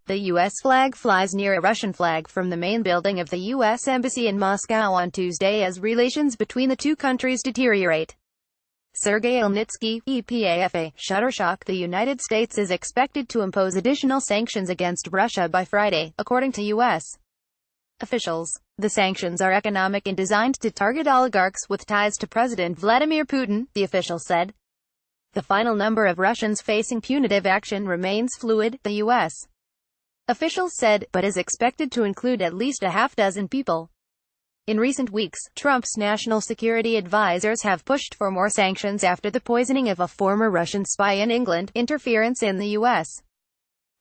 The U.S. flag flies near a Russian flag from the main building of the U.S. Embassy in Moscow on Tuesday as relations between the two countries deteriorate. Sergei Ilnitsky, EPA-EFE, Shutterstock. The United States is expected to impose additional sanctions against Russia by Friday, according to U.S. officials. The sanctions are economic and designed to target oligarchs with ties to President Vladimir Putin, the official said. The final number of Russians facing punitive action remains fluid, the U.S. officials said, but is expected to include at least a half-dozen people. In recent weeks, Trump's national security advisors have pushed for more sanctions after the poisoning of a former Russian spy in England, interference in the U.S.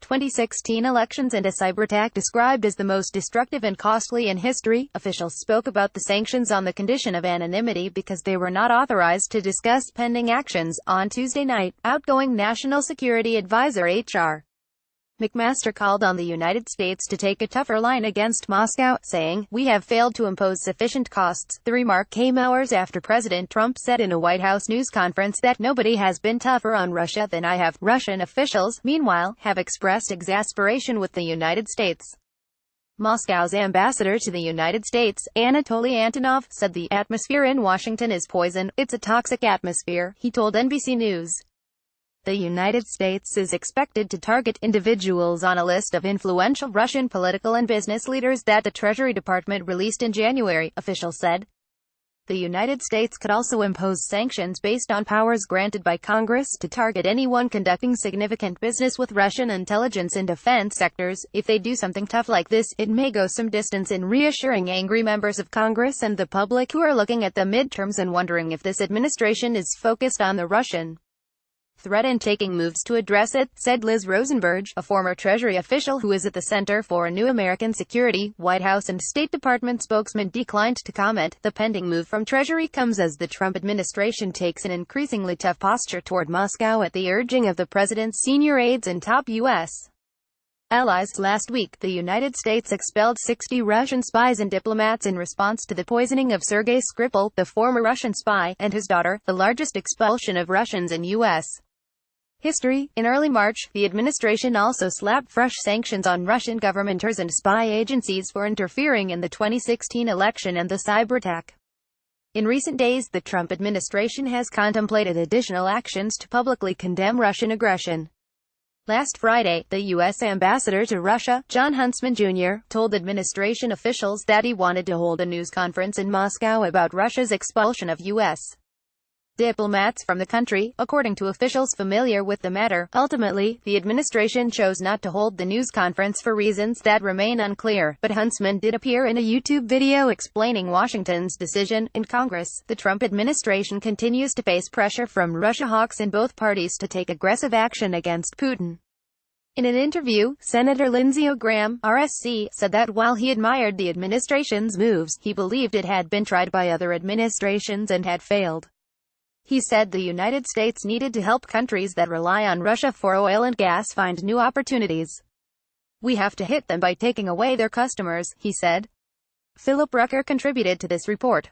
2016 elections and a cyberattack described as the most destructive and costly in history. Officials spoke about the sanctions on the condition of anonymity because they were not authorized to discuss pending actions. On Tuesday night, outgoing National Security Advisor H.R. McMaster called on the United States to take a tougher line against Moscow, saying, "We have failed to impose sufficient costs." The remark came hours after President Trump said in a White House news conference that nobody has been tougher on Russia than I have. Russian officials, meanwhile, have expressed exasperation with the United States. Moscow's ambassador to the United States, Anatoly Antonov, said the atmosphere in Washington is poison. It's a toxic atmosphere, he told NBC News. The United States is expected to target individuals on a list of influential Russian political and business leaders that the Treasury Department released in January, officials said. The United States could also impose sanctions based on powers granted by Congress to target anyone conducting significant business with Russian intelligence and defense sectors. If they do something tough like this, it may go some distance in reassuring angry members of Congress and the public who are looking at the midterms and wondering if this administration is focused on the Russian threat and taking moves to address it, said Liz Rosenberg, a former Treasury official who is at the Center for New American Security. White House and State Department spokesman declined to comment. The pending move from Treasury comes as the Trump administration takes an increasingly tough posture toward Moscow at the urging of the president's senior aides and top U.S. allies. Last week, the United States expelled 60 Russian spies and diplomats in response to the poisoning of Sergei Skripal, the former Russian spy, and his daughter, the largest expulsion of Russians in U.S. history. In early March, the administration also slapped fresh sanctions on Russian governmenters and spy agencies for interfering in the 2016 election and the cyberattack. In recent days, the Trump administration has contemplated additional actions to publicly condemn Russian aggression. Last Friday, the U.S. ambassador to Russia, John Huntsman Jr., told administration officials that he wanted to hold a news conference in Moscow about Russia's expulsion of U.S. diplomats from the country, according to officials familiar with the matter. Ultimately, the administration chose not to hold the news conference for reasons that remain unclear, but Huntsman did appear in a YouTube video explaining Washington's decision. In Congress, the Trump administration continues to face pressure from Russia hawks in both parties to take aggressive action against Putin. In an interview, Senator Lindsey Graham, RSC, said that while he admired the administration's moves, he believed it had been tried by other administrations and had failed. He said the United States needed to help countries that rely on Russia for oil and gas find new opportunities. We have to hit them by taking away their customers, he said. Philip Rucker contributed to this report.